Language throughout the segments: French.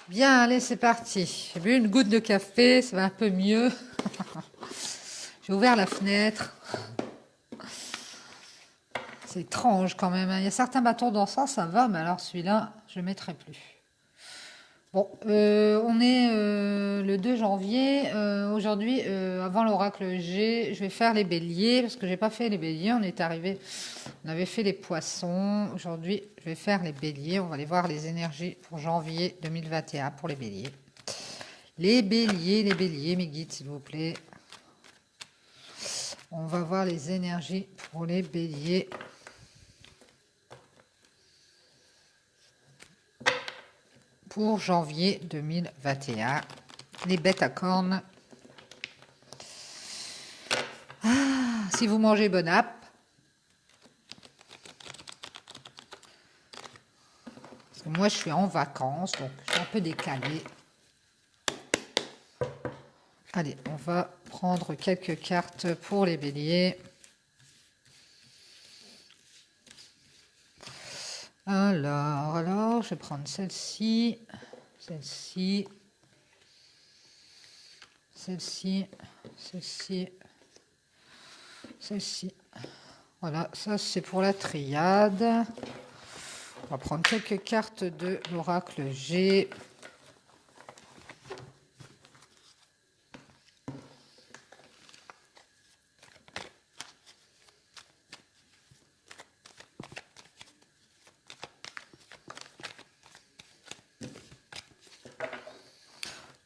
Bien, allez, c'est parti. J'ai bu une goutte de café, ça va un peu mieux. J'ai ouvert la fenêtre. C'est étrange quand même, hein. Il y a certains bâtons d'encens, ça va, mais alors celui-là, je ne le mettrai plus. Bon, on est le 2 janvier. Aujourd'hui, avant l'oracle G, je vais faire les béliers, parce que j'ai pas fait les béliers. On avait fait les poissons. Aujourd'hui, je vais faire les béliers. On va aller voir les énergies pour janvier 2021 pour les béliers. Les béliers, mes guides, s'il vous plaît. On va voir les énergies pour les béliers. Pour janvier 2021. Les bêtes à cornes. Si vous mangez bonne app. Parce que moi, je suis en vacances, donc je suis un peu décalée. Allez, on va prendre quelques cartes pour les béliers. Alors, je vais prendre celle-ci, celle-ci, celle-ci, celle-ci, celle-ci. Voilà, ça c'est pour la triade. On va prendre quelques cartes de l'oracle G.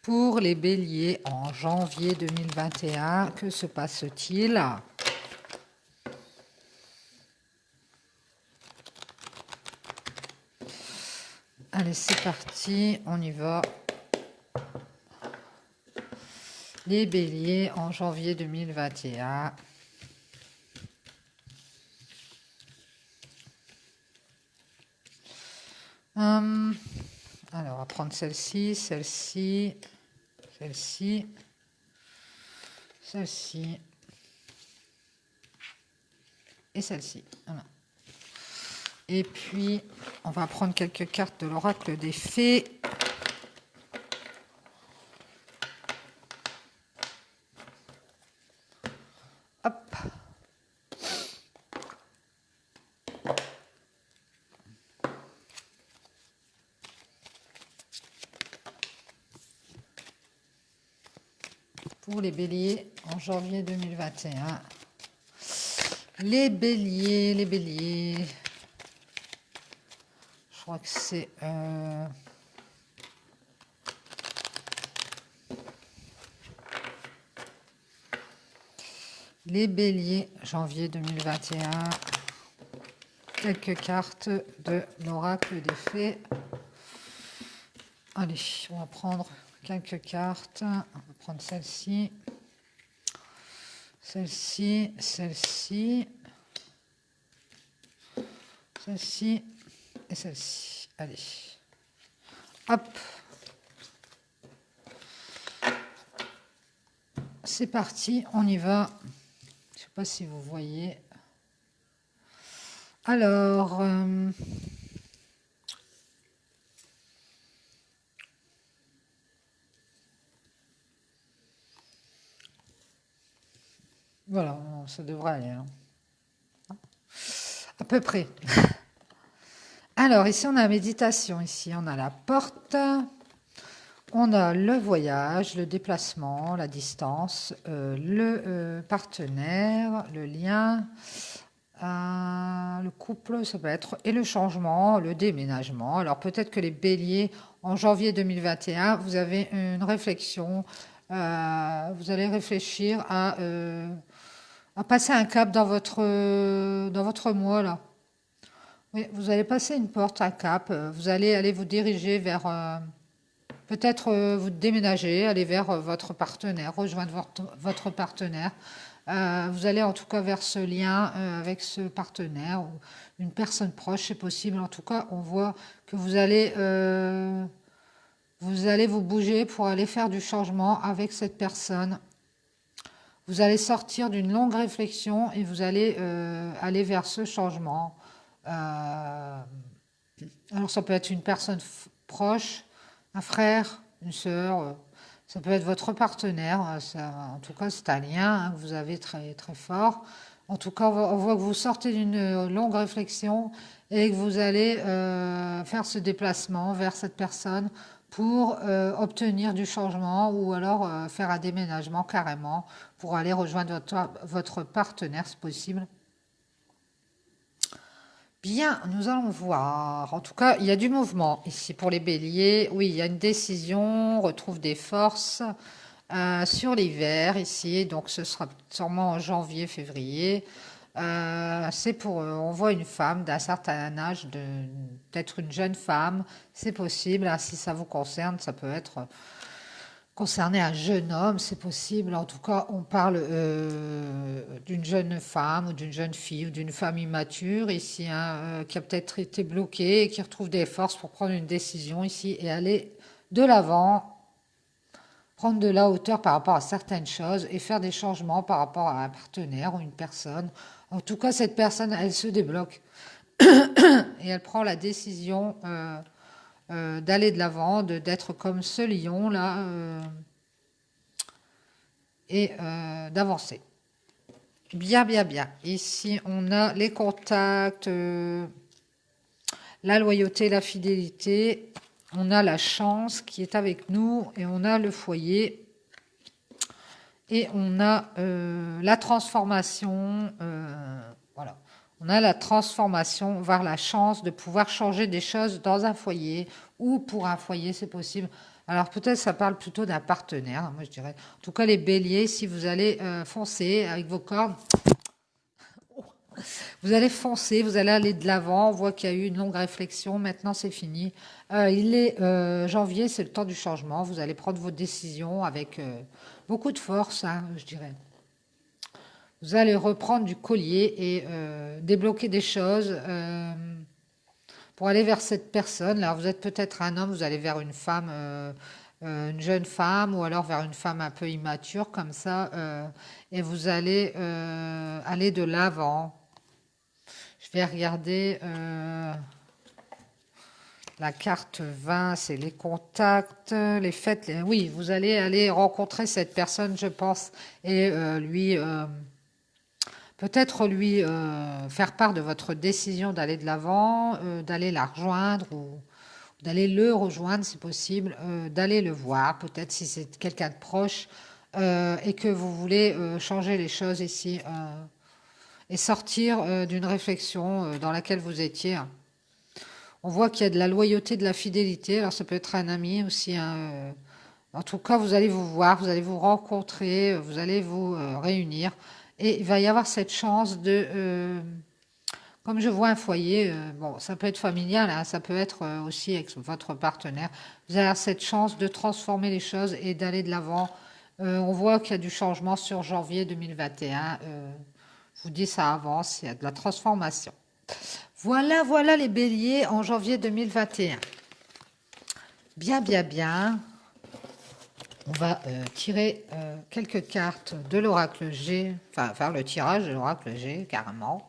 Pour les béliers en janvier 2021, que se passe-t-il? Allez, c'est parti, on y va. Les béliers en janvier 2021. Alors, on va prendre celle-ci, celle-ci, celle-ci, celle-ci et celle-ci. Voilà. Et puis, on va prendre quelques cartes de l'oracle des fées. Hop. Pour les béliers en janvier 2021. Les béliers, les béliers. Je crois que c'est... Les béliers, janvier 2021. Quelques cartes de l'oracle des fées. Allez, on va prendre quelques cartes. On va prendre celle-ci. Celle-ci, celle-ci. Celle-ci et celle-ci. Allez. Hop. C'est parti, on y va. Je ne sais pas si vous voyez. Alors, voilà, ça devrait aller. Hein. À peu près. Alors, ici, on a la méditation. Ici, on a la porte. On a le voyage, le déplacement, la distance, le partenaire, le lien, le couple, ça peut être, et le changement, le déménagement. Alors peut-être que les béliers, en janvier 2021, vous avez une réflexion, vous allez réfléchir à passer un cap dans votre mois, là. Oui, vous allez passer une porte, un cap, vous allez aller vous diriger vers... peut-être vous déménager, aller vers votre partenaire, rejoindre votre partenaire. Vous allez en tout cas vers ce lien avec ce partenaire ou une personne proche, c'est possible. En tout cas, on voit que vous allez vous bouger pour aller faire du changement avec cette personne. Vous allez sortir d'une longue réflexion et vous allez aller vers ce changement. Alors ça peut être une personne proche, un frère, une sœur, ça peut être votre partenaire. En tout cas, c'est un lien hein, que vous avez très, très fort. En tout cas, on voit que vous sortez d'une longue réflexion et que vous allez faire ce déplacement vers cette personne pour obtenir du changement ou alors faire un déménagement carrément pour aller rejoindre votre partenaire, c'est possible. Bien, nous allons voir. En tout cas, il y a du mouvement ici pour les béliers. Oui, il y a une décision, on retrouve des forces sur l'hiver ici. Donc, ce sera sûrement en janvier, février. C'est pour, on voit une femme d'un certain âge, d'être une jeune femme. C'est possible, hein, si ça vous concerne, ça peut être concerner un jeune homme, c'est possible. En tout cas, on parle d'une jeune femme ou d'une jeune fille ou d'une femme immature ici, hein, qui a peut-être été bloquée et qui retrouve des forces pour prendre une décision ici et aller de l'avant, prendre de la hauteur par rapport à certaines choses et faire des changements par rapport à un partenaire ou une personne. En tout cas, cette personne, elle se débloque et elle prend la décision d'aller de l'avant, d'être comme ce lion là et d'avancer. Bien, bien, bien. Ici, on a les contacts, la loyauté, la fidélité. On a la chance qui est avec nous et on a le foyer. Et on a la transformation. Voilà. On a la transformation vers la chance de pouvoir changer des choses dans un foyer ou pour un foyer, c'est possible. Alors peut-être ça parle plutôt d'un partenaire, hein, moi je dirais. En tout cas les béliers, si vous allez foncer avec vos cordes, vous allez foncer, vous allez aller de l'avant. On voit qu'il y a eu une longue réflexion, maintenant c'est fini. Il est janvier, c'est le temps du changement. Vous allez prendre vos décisions avec beaucoup de force, hein, je dirais. Vous allez reprendre du collier et débloquer des choses pour aller vers cette personne. Alors vous êtes peut-être un homme, vous allez vers une femme, une jeune femme, ou alors vers une femme un peu immature comme ça, et vous allez aller de l'avant. Je vais regarder la carte 20, c'est les contacts, les fêtes. Oui, vous allez aller rencontrer cette personne, je pense, et lui... peut-être lui faire part de votre décision d'aller de l'avant, d'aller la rejoindre ou d'aller le rejoindre, c'est possible, d'aller le voir, peut-être si c'est quelqu'un de proche et que vous voulez changer les choses ici et sortir d'une réflexion dans laquelle vous étiez. On voit qu'il y a de la loyauté, de la fidélité, alors ça peut être un ami aussi. Hein, en tout cas, vous allez vous voir, vous allez vous rencontrer, vous allez vous réunir. Et il va y avoir cette chance de, comme je vois un foyer, bon, ça peut être familial, hein, ça peut être aussi avec votre partenaire. Vous allez avoir cette chance de transformer les choses et d'aller de l'avant. On voit qu'il y a du changement sur janvier 2021. Je vous dis, ça avance, il y a de la transformation. Voilà, voilà les béliers en janvier 2021. Bien, bien, bien. On va tirer quelques cartes de l'oracle G, enfin faire le tirage de l'oracle G, carrément.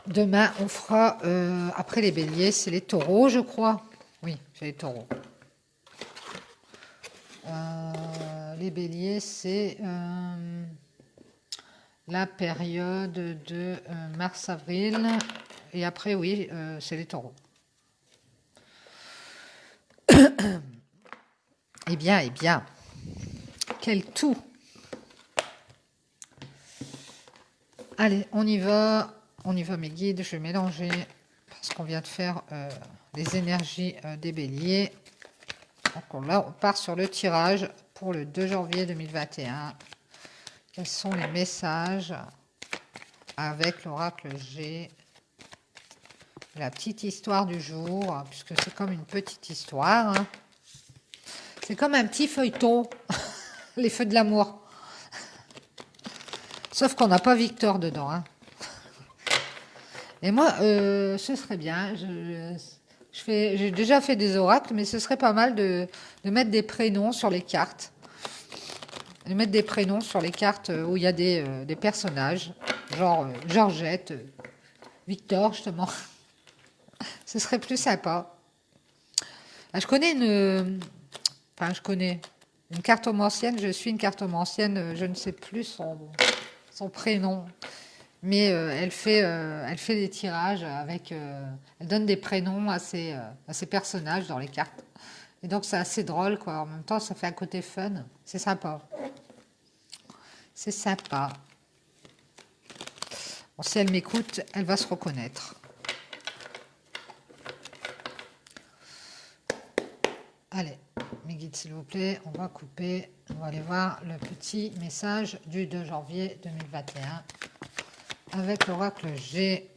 Demain, on fera, après les béliers, c'est les taureaux, je crois. Oui, c'est les taureaux. Les béliers, c'est la période de mars-avril. Et après, oui, c'est les taureaux. Eh bien, eh bien, quel tout! Allez, on y va mes guides, je vais mélanger parce qu'on vient de faire les énergies des béliers. Donc là, on part sur le tirage pour le 2 janvier 2021. Quels sont les messages avec l'oracle G? La petite histoire du jour, puisque c'est comme une petite histoire. Hein. C'est comme un petit feuilleton, les feux de l'amour. Sauf qu'on n'a pas Victor dedans. Hein. Et moi, ce serait bien. J'ai déjà fait des oracles, mais ce serait pas mal de mettre des prénoms sur les cartes. De mettre des prénoms sur les cartes où il y a des personnages, genre Georgette, Victor, justement. Ce serait plus sympa. Ah, je connais une... Enfin, je connais une cartomancienne. Je suis une cartomancienne. Je ne sais plus son prénom. Mais elle fait des tirages avec... elle donne des prénoms à ses personnages dans les cartes. Et donc, c'est assez drôle, quoi. En même temps, ça fait un côté fun. C'est sympa. C'est sympa. Bon, si elle m'écoute, elle va se reconnaître. Allez, mes guides, s'il vous plaît, on va couper. On va aller voir le petit message du 2 janvier 2021 avec l'oracle G.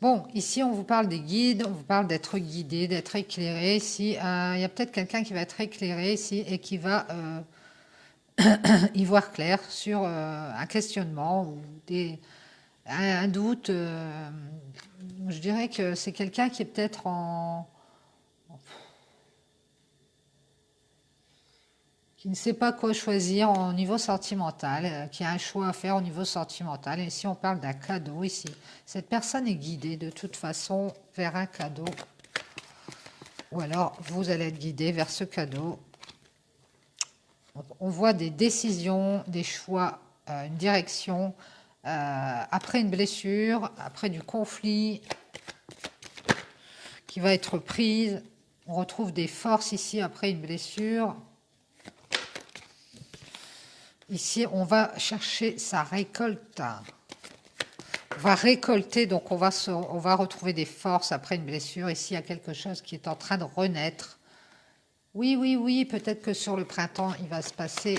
Bon, ici, on vous parle des guides, on vous parle d'être guidé, d'être éclairé. Ici, il y a peut-être quelqu'un qui va être éclairé ici et qui va y voir clair sur un questionnement ou un doute. Je dirais que c'est quelqu'un qui est peut-être qui ne sait pas quoi choisir au niveau sentimental, qui a un choix à faire au niveau sentimental. Et ici, on parle d'un cadeau ici. Cette personne est guidée de toute façon vers un cadeau. Ou alors, vous allez être guidé vers ce cadeau. On voit des décisions, des choix, une direction, après une blessure, après du conflit qui va être prise. On retrouve des forces ici après une blessure. Ici, on va chercher sa récolte. On va récolter, donc on va retrouver des forces après une blessure. Ici, il y a quelque chose qui est en train de renaître. Oui, oui, oui, peut-être que sur le printemps, il va se passer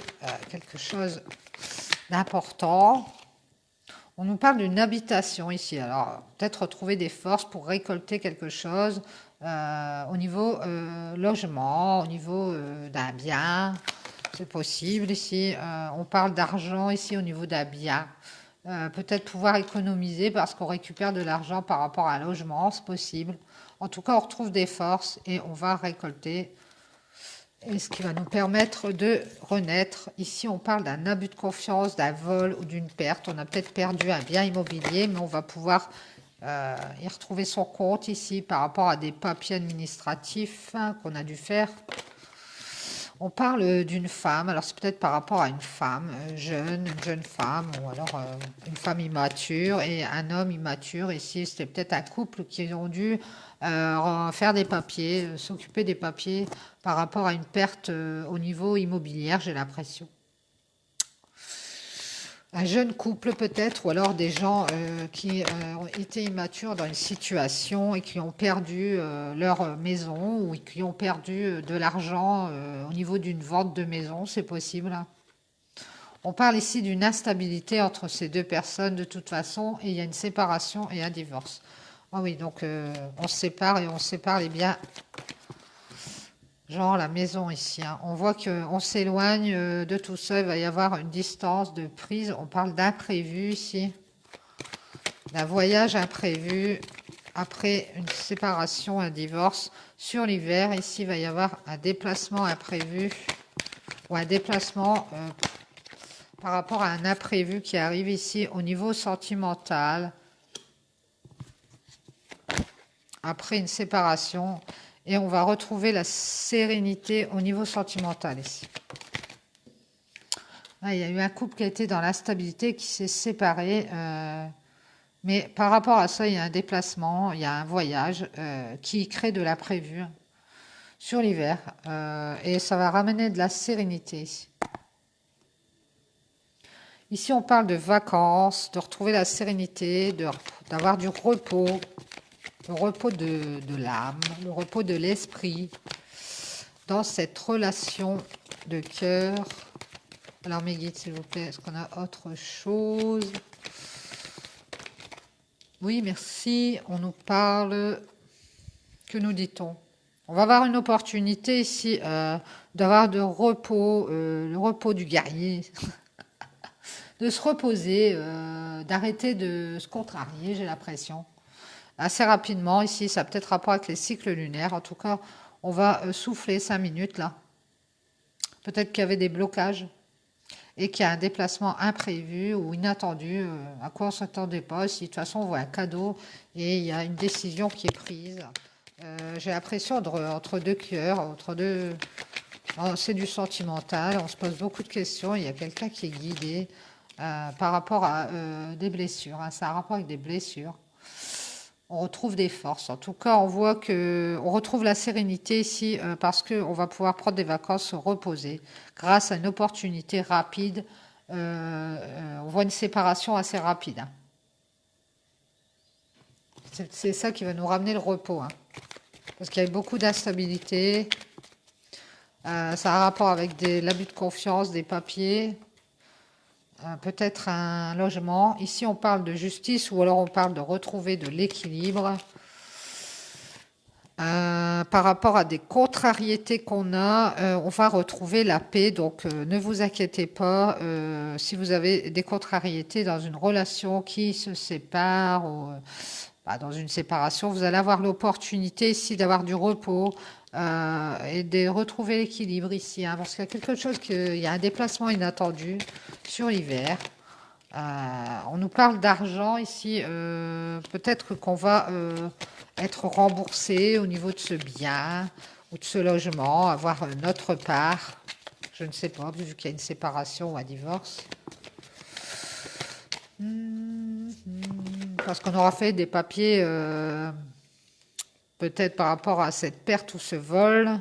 quelque chose d'important. On nous parle d'une habitation ici. Alors, peut-être retrouver des forces pour récolter quelque chose au niveau logement, au niveau d'un bien. C'est possible ici. On parle d'argent ici au niveau d'un bien. Peut-être pouvoir économiser parce qu'on récupère de l'argent par rapport à un logement, c'est possible. En tout cas, on retrouve des forces et on va récolter. Et ce qui va nous permettre de renaître. Ici, on parle d'un abus de confiance, d'un vol ou d'une perte. On a peut-être perdu un bien immobilier, mais on va pouvoir y retrouver son compte ici par rapport à des papiers administratifs qu'on a dû faire. On parle d'une femme, alors c'est peut-être par rapport à une femme jeune, une jeune femme, ou alors une femme immature et un homme immature. Ici, c'était peut-être un couple qui ont dû faire des papiers, s'occuper des papiers par rapport à une perte au niveau immobilier, j'ai l'impression. Un jeune couple peut-être, ou alors des gens qui ont été immatures dans une situation et qui ont perdu leur maison ou qui ont perdu de l'argent au niveau d'une vente de maison, c'est possible. On parle ici d'une instabilité entre ces deux personnes de toute façon et il y a une séparation et un divorce. Ah oui, donc on se sépare et on se sépare les biens. Genre la maison ici, hein. On voit qu'on s'éloigne de tout ça, il va y avoir une distance de prise. On parle d'imprévu ici, d'un voyage imprévu, après une séparation, un divorce. Sur l'hiver, ici, il va y avoir un déplacement imprévu, ou un déplacement par rapport à un imprévu qui arrive ici au niveau sentimental, après une séparation. Et on va retrouver la sérénité au niveau sentimental ici. Ah, il y a eu un couple qui a été dans l'instabilité, qui s'est séparé. Mais par rapport à ça, il y a un déplacement, il y a un voyage qui crée de l'imprévu sur l'hiver. Et ça va ramener de la sérénité ici. Ici, on parle de vacances, de retrouver la sérénité, d'avoir du repos. Le repos de l'âme, le repos de l'esprit, dans cette relation de cœur. Alors mes guides, s'il vous plaît, est-ce qu'on a autre chose? Oui, merci. On nous parle... Que nous dit-on? On va avoir une opportunité ici d'avoir de repos, le repos du guerrier, de se reposer, d'arrêter de se contrarier, j'ai l'impression. Assez rapidement, ici, ça a peut-être rapport avec les cycles lunaires. En tout cas, on va souffler 5 minutes là. Peut-être qu'il y avait des blocages et qu'il y a un déplacement imprévu ou inattendu à quoi on ne s'attendait pas. Si de toute façon, on voit un cadeau et il y a une décision qui est prise J'ai l'impression entre deux cœurs, entre deux... Oh, c'est du sentimental, on se pose beaucoup de questions. Il y a quelqu'un qui est guidé par rapport à des blessures, hein. Ça a un rapport avec des blessures. On retrouve des forces. En tout cas, on voit que on retrouve la sérénité ici parce qu'on va pouvoir prendre des vacances, se reposer grâce à une opportunité rapide. On voit une séparation assez rapide, hein. C'est ça qui va nous ramener le repos, hein. Parce qu'il y a eu beaucoup d'instabilité. Ça a un rapport avec l'abus de confiance, des papiers, peut-être un logement. Ici, on parle de justice ou alors on parle de retrouver de l'équilibre. Par rapport à des contrariétés qu'on a, on va retrouver la paix. Donc, ne vous inquiétez pas si vous avez des contrariétés dans une relation qui se sépare ou bah, dans une séparation, vous allez avoir l'opportunité ici d'avoir du repos et de retrouver l'équilibre ici, hein, parce qu'il y a quelque chose, il y a un déplacement inattendu sur l'hiver. On nous parle d'argent ici. Peut-être qu'on va être remboursé au niveau de ce bien ou de ce logement, avoir notre part. Je ne sais pas, vu qu'il y a une séparation ou un divorce. Parce qu'on aura fait des papiers, peut-être par rapport à cette perte ou ce vol.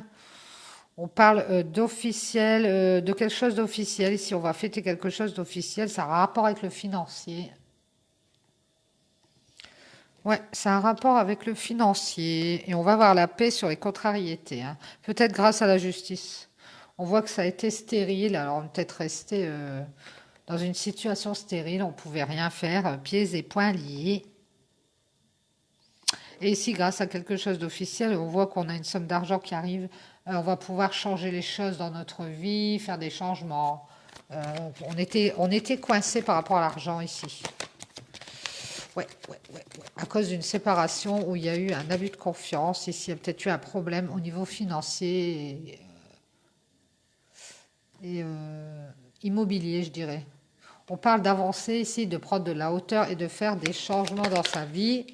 On parle d'officiel, de quelque chose d'officiel. Ici, on va fêter quelque chose d'officiel. Ça a un rapport avec le financier. Ouais, c'est un rapport avec le financier. Et on va avoir la paix sur les contrariétés, hein. Peut-être grâce à la justice. On voit que ça a été stérile. Alors, on est peut-être resté dans une situation stérile. On ne pouvait rien faire, pieds et poings liés. Et ici, grâce à quelque chose d'officiel, on voit qu'on a une somme d'argent qui arrive. On va pouvoir changer les choses dans notre vie, faire des changements. On était coincé par rapport à l'argent ici. Ouais. À cause d'une séparation où il y a eu un abus de confiance. Ici, il y a peut-être eu un problème au niveau financier et immobilier, je dirais. On parle d'avancer ici, de prendre de la hauteur et de faire des changements dans sa vie.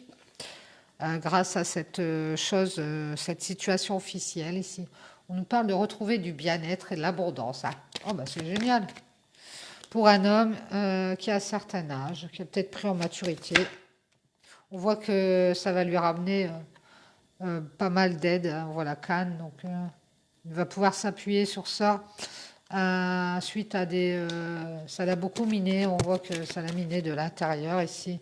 Grâce à cette chose, cette situation officielle ici. On nous parle de retrouver du bien-être et de l'abondance, hein. Oh, bah c'est génial. Pour un homme qui a un certain âge, qui est peut-être pris en maturité, on voit que ça va lui ramener pas mal d'aide, hein. On voit la canne, donc il va pouvoir s'appuyer sur ça. Suite à ça l'a beaucoup miné, on voit que ça l'a miné de l'intérieur ici.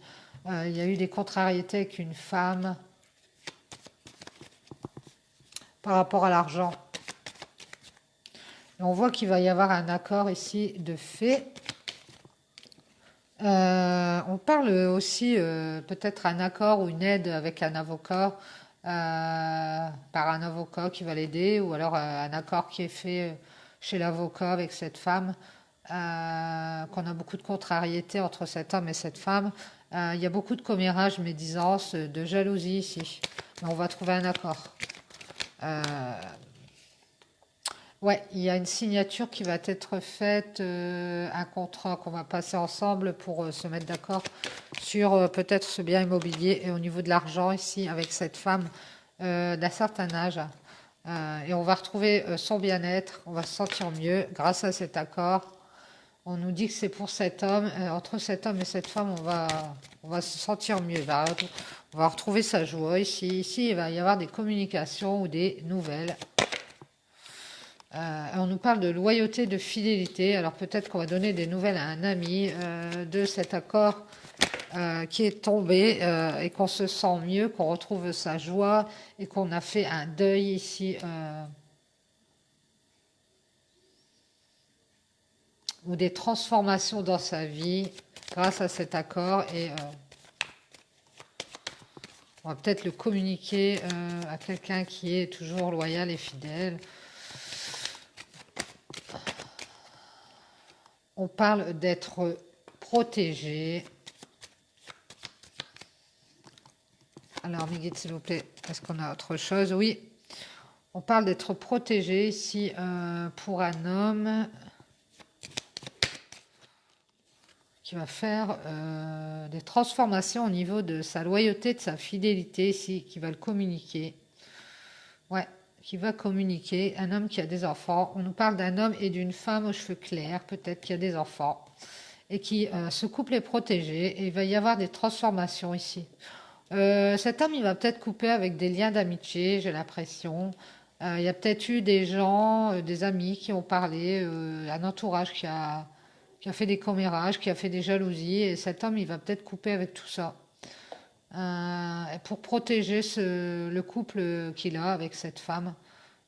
Il y a eu des contrariétés avec une femme par rapport à l'argent. Et on voit qu'il va y avoir un accord ici de fait. On parle aussi peut-être un accord ou une aide avec un avocat, par un avocat qui va l'aider, ou alors un accord qui est fait chez l'avocat avec cette femme, qu'on a beaucoup de contrariétés entre cet homme et cette femme. Il y a beaucoup de commérages, médisance, de jalousie ici. Mais on va trouver un accord. Ouais, il y a une signature qui va être faite, un contrat qu'on va passer ensemble pour se mettre d'accord sur peut-être ce bien immobilier et au niveau de l'argent ici avec cette femme d'un certain âge. Et on va retrouver son bien-être, on va se sentir mieux grâce à cet accord. On nous dit que c'est pour cet homme, entre cet homme et cette femme, on va se sentir mieux. On va retrouver sa joie ici. Ici, il va y avoir des communications ou des nouvelles. On nous parle de loyauté, de fidélité. Alors peut-être qu'on va donner des nouvelles à un ami de cet accord qui est tombé et qu'on se sent mieux, qu'on retrouve sa joie et qu'on a fait un deuil ici ou des transformations dans sa vie grâce à cet accord. Et on va peut-être le communiquer à quelqu'un qui est toujours loyal et fidèle. On parle d'être protégé. Alors, mes guides, s'il vous plaît, est-ce qu'on a autre chose? Oui. On parle d'être protégé ici pour un homme qui va faire des transformations au niveau de sa loyauté, de sa fidélité ici, qui va le communiquer. Ouais, qui va communiquer. Un homme qui a des enfants. On nous parle d'un homme et d'une femme aux cheveux clairs, peut-être qui a des enfants. Et qui, ce couple est protégé. Et il va y avoir des transformations ici. Cet homme, il va peut-être couper avec des liens d'amitié, j'ai l'impression. Il y a peut-être eu des gens, des amis qui ont parlé, un entourage qui a fait des commérages, qui a fait des jalousies. Et cet homme, il va peut-être couper avec tout ça. Pour protéger le couple qu'il a avec cette femme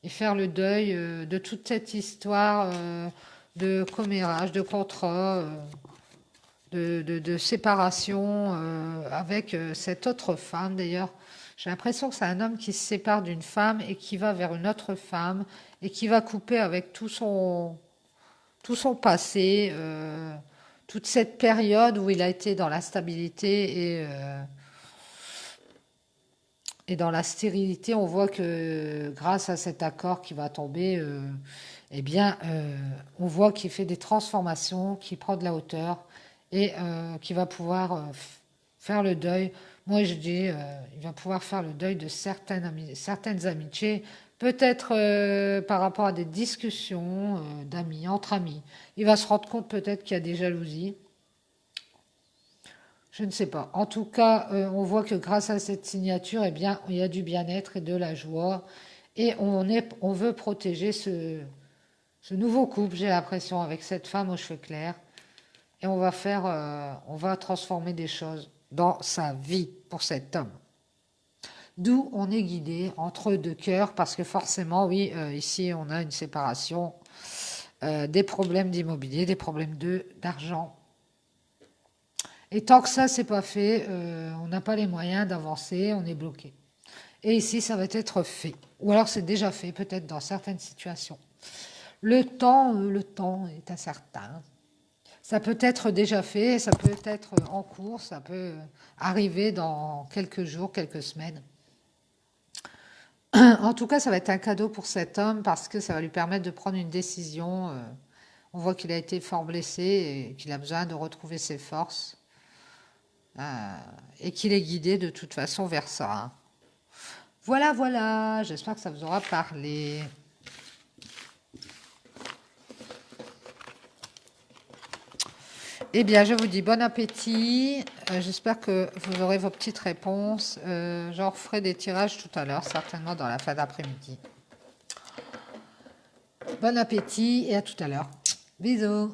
et faire le deuil de toute cette histoire de commérage, de contrat, de séparation avec cette autre femme. D'ailleurs, j'ai l'impression que c'est un homme qui se sépare d'une femme et qui va vers une autre femme et qui va couper avec tout son passé, toute cette période où il a été dans l'instabilité et dans la stérilité. On voit que grâce à cet accord qui va tomber, eh bien, on voit qu'il fait des transformations, qu'il prend de la hauteur et qu'il va pouvoir faire le deuil. Moi, je dis, il va pouvoir faire le deuil de certaines amitiés, peut-être par rapport à des discussions d'amis, entre amis. Il va se rendre compte peut-être qu'il y a des jalousies. Je ne sais pas. En tout cas, on voit que grâce à cette signature, eh bien, il y a du bien-être et de la joie. Et on veut protéger ce nouveau couple, j'ai l'impression, avec cette femme aux cheveux clairs. Et on va transformer des choses dans sa vie pour cet homme. D'où on est guidé entre deux cœurs, parce que forcément, oui, ici, on a une séparation, des problèmes d'immobilier, des problèmes d'argent. Et tant que ça, c'est pas fait, on n'a pas les moyens d'avancer, on est bloqué. Et ici, ça va être fait. Ou alors c'est déjà fait, peut-être dans certaines situations. Le temps est incertain. Ça peut être déjà fait, ça peut être en cours, ça peut arriver dans quelques jours, quelques semaines. En tout cas, ça va être un cadeau pour cet homme parce que ça va lui permettre de prendre une décision. On voit qu'il a été fort blessé et qu'il a besoin de retrouver ses forces et qu'il est guidé de toute façon vers ça, hein. Voilà, voilà, j'espère que ça vous aura parlé. Eh bien, je vous dis bon appétit. J'espère que vous aurez vos petites réponses. J'en referai des tirages tout à l'heure, certainement dans la fin d'après-midi. Bon appétit et à tout à l'heure. Bisous.